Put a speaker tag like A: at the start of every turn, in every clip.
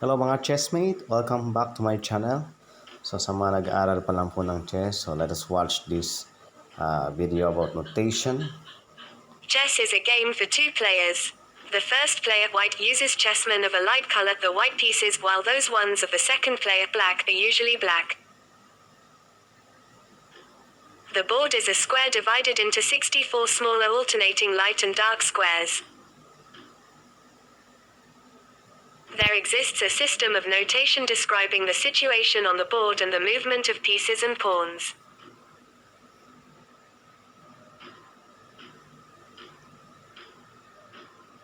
A: Hello mga chessmate, welcome back to my channel. So sa mga nag-aaral pa lang po ng chess, so let us watch this video about notation.
B: Chess is a game for two players. The first player, white, uses chessmen of a light color, the white pieces, while those ones of the second player, black, are usually black. The board is a square divided into 64 smaller alternating light and dark squares. There exists a system of notation describing the situation on the board and the movement of pieces and pawns.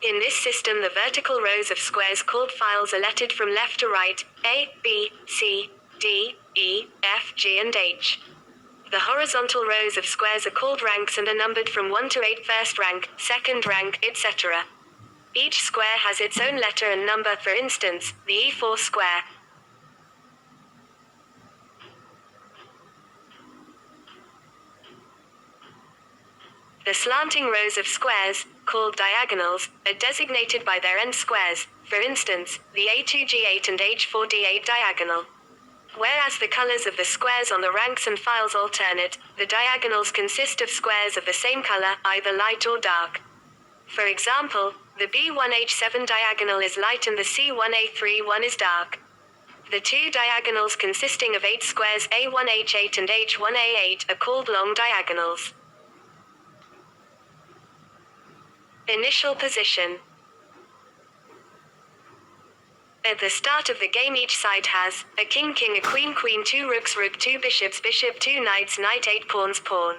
B: In this system, the vertical rows of squares called files are lettered from left to right, A, B, C, D, E, F, G and H. The horizontal rows of squares are called ranks and are numbered from 1 to 8, first rank, second rank, etc. Each square has its own letter and number, for instance, the E4 square. The slanting rows of squares, called diagonals, are designated by their end squares, for instance, the A2G8 and H4D8 diagonal. Whereas the colors of the squares on the ranks and files alternate, the diagonals consist of squares of the same color, either light or dark. For example, the B1H7 diagonal is light and the C1A31 is dark. The two diagonals consisting of 8 squares A1H8 and H1A8 are called long diagonals. Initial position. At the start of the game, each side has a king, king, a queen, queen, 2 rooks, rook, 2 bishops, bishop, 2 knights, knight, 8 pawns, pawn.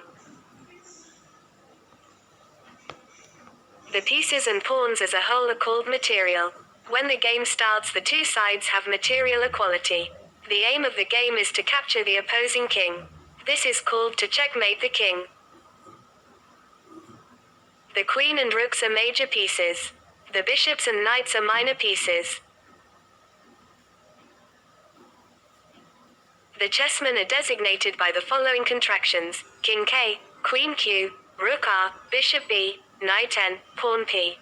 B: The pieces and pawns as a whole are called material. When the game starts, the two sides have material equality. The aim of the game is to capture the opposing king. This is called to checkmate the king. The queen and rooks are major pieces. The bishops and knights are minor pieces. The chessmen are designated by the following contractions: king K, queen Q, rook R, bishop B, knight N, pawn P.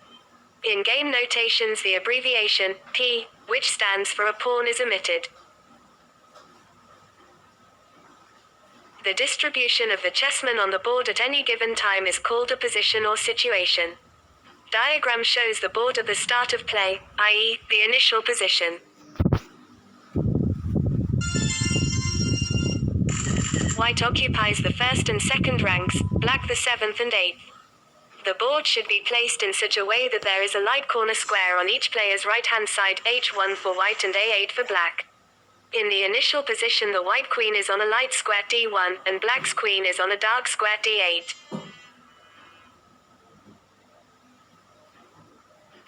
B: In game notations, the abbreviation P, which stands for a pawn, is omitted. The distribution of the chessmen on the board at any given time is called a position or situation. Diagram shows the board at the start of play, i.e., the initial position. White occupies the first and second ranks, black the seventh and eighth. The board should be placed in such a way that there is a light corner square on each player's right-hand side, H1 for white and A8 for black. In the initial position, the white queen is on a light square D1, and black's queen is on a dark square D8.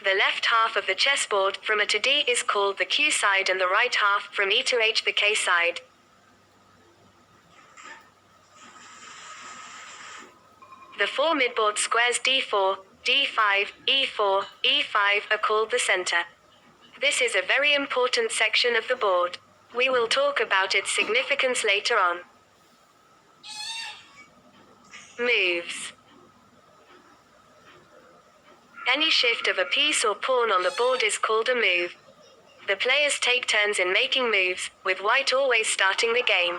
B: The left half of the chessboard, from A to D, is called the Q side, and the right half, from E to H, the K side. The four midboard squares D4, D5, E4, E5 are called the center. This is a very important section of the board. We will talk about its significance later on. Moves. Any shift of a piece or pawn on the board is called a move. The players take turns in making moves, with white always starting the game.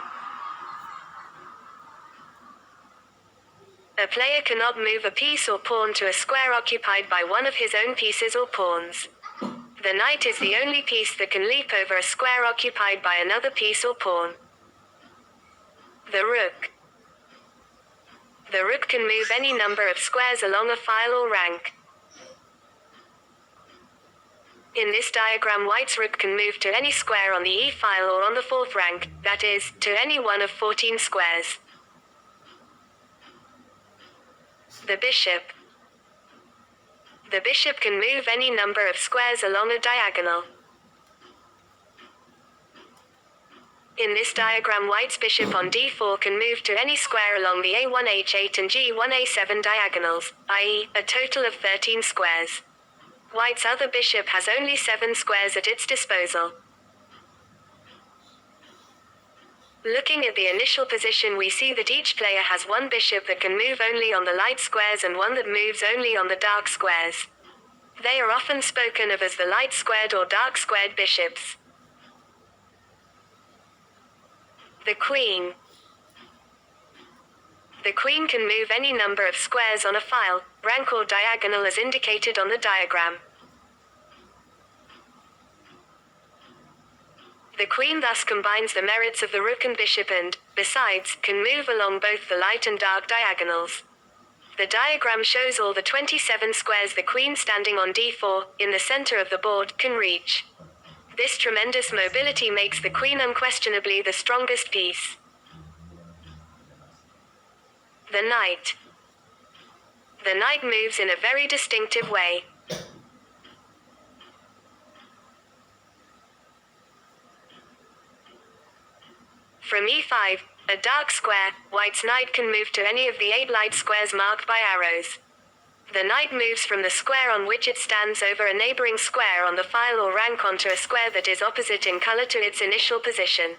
B: A player cannot move a piece or pawn to a square occupied by one of his own pieces or pawns. The knight is the only piece that can leap over a square occupied by another piece or pawn. The rook. The rook can move any number of squares along a file or rank. In this diagram, white's rook can move to any square on the E file or on the fourth rank, that is, to any one of 14 squares. The bishop. The bishop can move any number of squares along a diagonal. In this diagram, white's bishop on D4 can move to any square along the A1H8 and G1A7 diagonals, i.e., a total of 13 squares. White's other bishop has only 7 squares at its disposal. Looking at the initial position, we see that each player has one bishop that can move only on the light squares and one that moves only on the dark squares. They are often spoken of as the light squared or dark squared bishops. The queen. The queen can move any number of squares on a file, rank or diagonal as indicated on the diagram. The queen thus combines the merits of the rook and bishop and, besides, can move along both the light and dark diagonals. The diagram shows all the 27 squares the queen standing on d4, in the center of the board, can reach. This tremendous mobility makes the queen unquestionably the strongest piece. The knight. The knight moves in a very distinctive way. From e5, a dark square, white's knight can move to any of the 8 light squares marked by arrows. The knight moves from the square on which it stands over a neighboring square on the file or rank onto a square that is opposite in color to its initial position.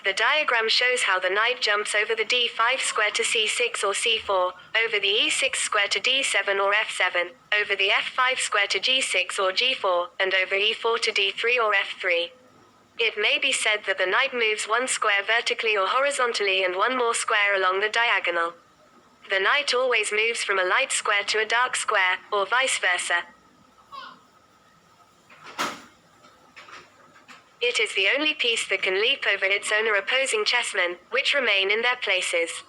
B: The diagram shows how the knight jumps over the d5 square to c6 or c4, over the e6 square to d7 or f7, over the f5 square to g6 or g4, and over e4 to d3 or f3. It may be said that the knight moves one square vertically or horizontally and one more square along the diagonal. The knight always moves from a light square to a dark square, or vice versa. It is the only piece that can leap over its own or opposing chessmen, which remain in their places.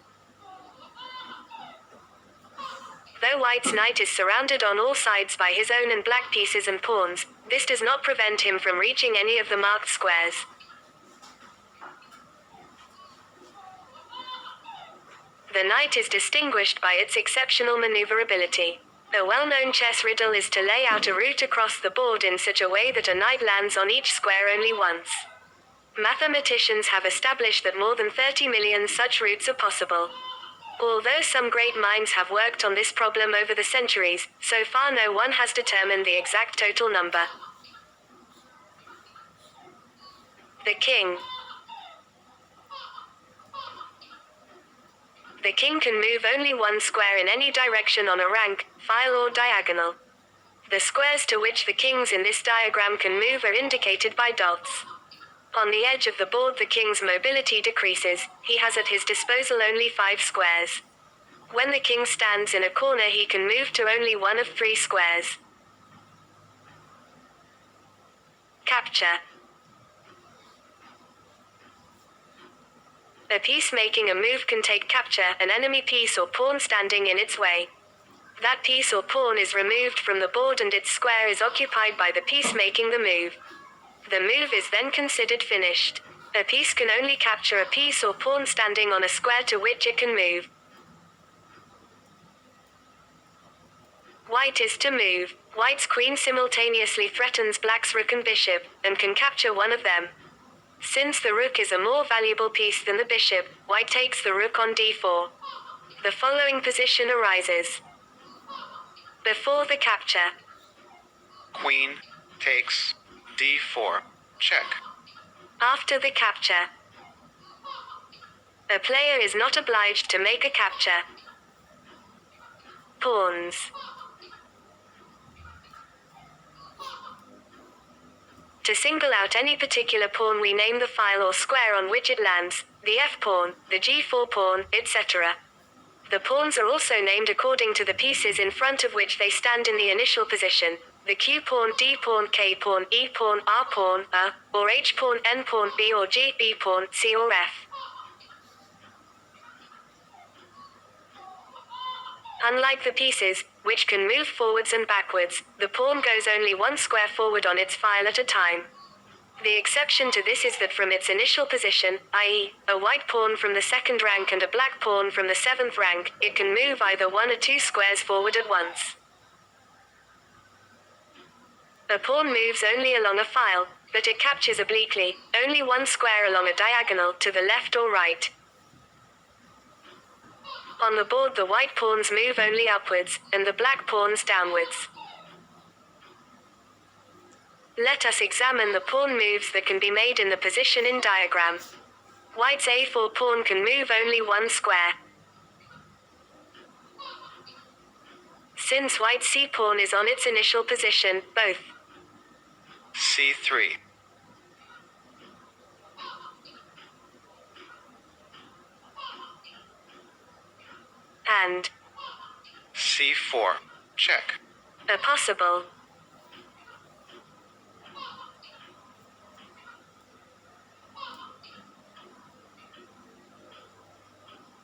B: Though white's knight is surrounded on all sides by his own and black pieces and pawns, this does not prevent him from reaching any of the marked squares. The knight is distinguished by its exceptional maneuverability. A well-known chess riddle is to lay out a route across the board in such a way that a knight lands on each square only once. Mathematicians have established that more than 30 million such routes are possible. Although some great minds have worked on this problem over the centuries, so far no one has determined the exact total number. The king. The king can move only one square in any direction on a rank, file or diagonal. The squares to which the kings in this diagram can move are indicated by dots. On the edge of the board the king's mobility decreases, he has at his disposal only 5 squares. When the king stands in a corner he can move to only one of 3 squares. Capture. A piece making a move can take capture an enemy piece or pawn standing in its way. That piece or pawn is removed from the board and its square is occupied by the piece making the move. The move is then considered finished. A piece can only capture a piece or pawn standing on a square to which it can move. White is to move. White's queen simultaneously threatens black's rook and bishop, and can capture one of them. Since the rook is a more valuable piece than the bishop, white takes the rook on d4. The following position arises. Before the capture.
C: Queen takes d4. Check.
B: After the capture. A player is not obliged to make a capture. Pawns. To single out any particular pawn we name the file or square on which it lands, the f-pawn, the g4 pawn, etc. The pawns are also named according to the pieces in front of which they stand in the initial position, the q-pawn, d-pawn, k-pawn, e-pawn, r-pawn, a, or h-pawn, n-pawn, b or g, b-pawn, c or f. Unlike the pieces, which can move forwards and backwards, the pawn goes only one square forward on its file at a time. The exception to this is that from its initial position, i.e., a white pawn from the 2nd rank and a black pawn from the 7th rank, it can move either 1 or 2 squares forward at once. A pawn moves only along a file, but it captures obliquely, only one square along a diagonal to the left or right. On the board the white pawns move only upwards, and the black pawns downwards. Let us examine the pawn moves that can be made in the position in diagram. White's a4 pawn can move only one square. Since white's c-pawn is on its initial position, both
C: c3.
B: hand.
C: c4, check.
B: A possible.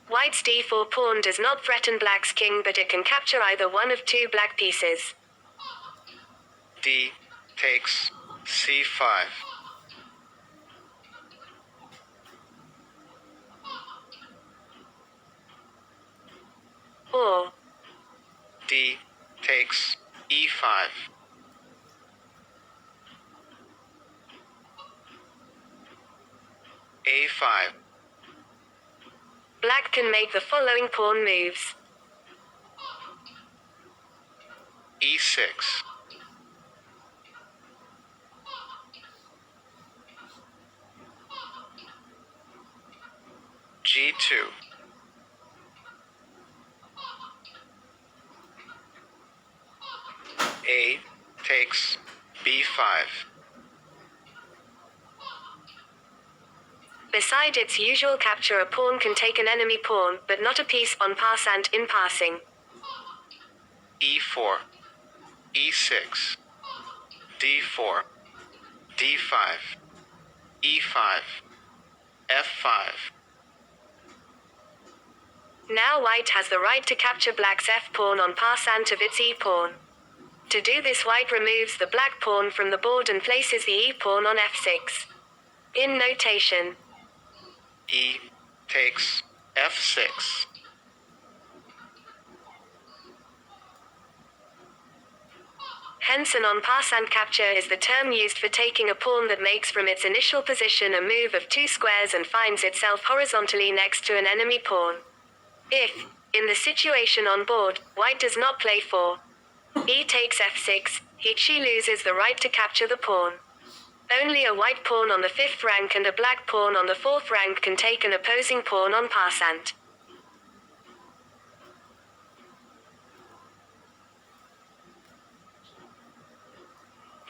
B: White's d4 pawn does not threaten black's king, but it can capture either one of two black pieces.
C: D takes c5.
B: Or
C: D takes e5. a5.
B: black can make the following pawn moves.
C: e6. g2. A takes b5.
B: Beside its usual capture, a pawn can take an enemy pawn, but not a piece en passant in passing.
C: e4. e6. d4. d5. e5. f5.
B: Now white has the right to capture black's f-pawn en passant of its e-pawn. To do this, white removes the black pawn from the board and places the e-pawn on f6. In notation,
C: E takes f6.
B: hence an en passant capture is the term used for taking a pawn that makes from its initial position a move of two squares and finds itself horizontally next to an enemy pawn. If, in the situation on board, white does not play for e takes f6, she loses the right to capture the pawn. Only a white pawn on the 5th rank and a black pawn on the 4th rank can take an opposing pawn en passant.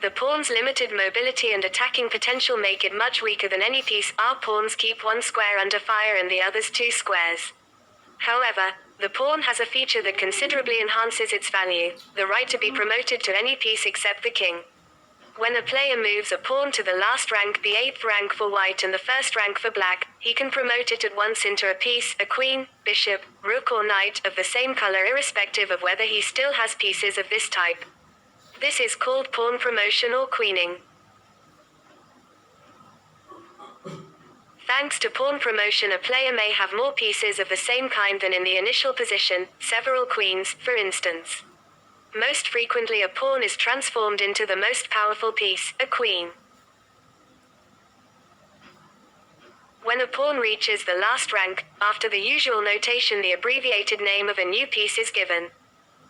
B: The pawn's limited mobility and attacking potential make it much weaker than any piece. Our pawns keep one square under fire and the others two squares. However, the pawn has a feature that considerably enhances its value, the right to be promoted to any piece except the king. When a player moves a pawn to the last rank, the 8th rank for white and the 1st rank for black, he can promote it at once into a piece, a queen, bishop, rook or knight, of the same color, irrespective of whether he still has pieces of this type. This is called pawn promotion or queening. Thanks to pawn promotion, a player may have more pieces of the same kind than in the initial position, several queens, for instance. Most frequently, a pawn is transformed into the most powerful piece, a queen. When a pawn reaches the last rank, after the usual notation, the abbreviated name of a new piece is given.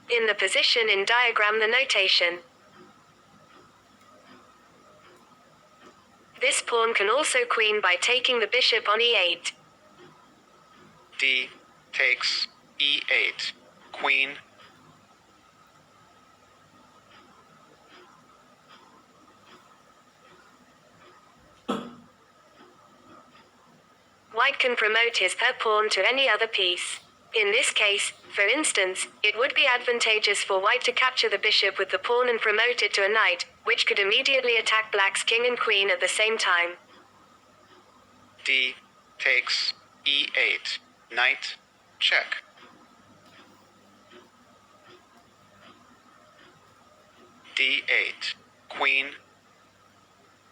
B: In the position in diagram, the notation. This pawn can also queen by taking the bishop on e8.
C: D takes e8. Queen.
B: White can promote his pawn to any other piece. In this case, for instance, it would be advantageous for white to capture the bishop with the pawn and promote it to a knight, which could immediately attack black's king and queen at the same time.
C: D takes e8. Knight. Check. d8. Queen.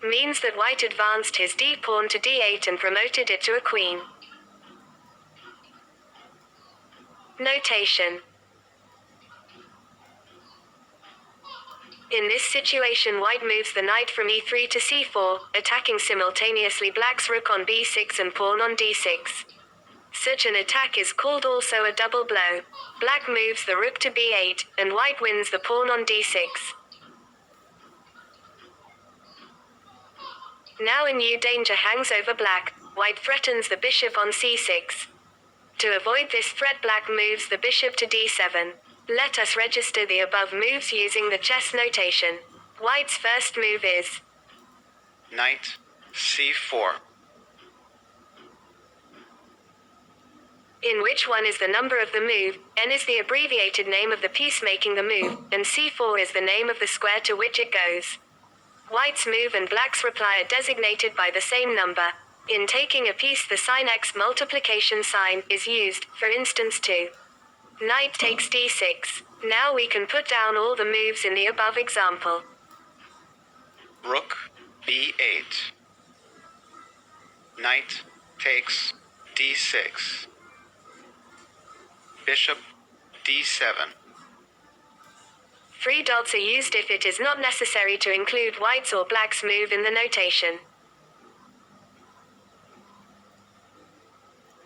B: Means that white advanced his d-pawn to d8 and promoted it to a queen. Notation. In this situation, white moves the knight from e3 to c4, attacking simultaneously black's rook on b6 and pawn on d6. Such an attack is called also a double blow. Black moves the rook to b8, and white wins the pawn on d6. Now a new danger hangs over black. White threatens the bishop on c6. To avoid this threat, black moves the bishop to d7. Let us register the above moves using the chess notation. White's first move is
C: Knight c4.
B: in which 1 is the number of the move, n is the abbreviated name of the piece making the move, and c4 is the name of the square to which it goes. White's move and black's reply are designated by the same number. In taking a piece, the sign x multiplication sign is used, for instance to knight takes d6. Now we can put down all the moves in the above example.
C: Rook b8. Knight takes d6. Bishop d7.
B: 3 dots are used if it is not necessary to include white's or black's move in the notation.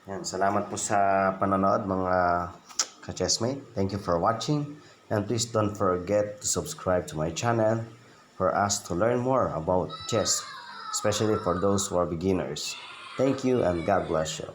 A: Yan, salamat po sa panonood mga ka-chessmate. Thank you for watching. And please don't forget to subscribe to my channel for us to learn more about chess, especially for those who are beginners. Thank you and God bless you.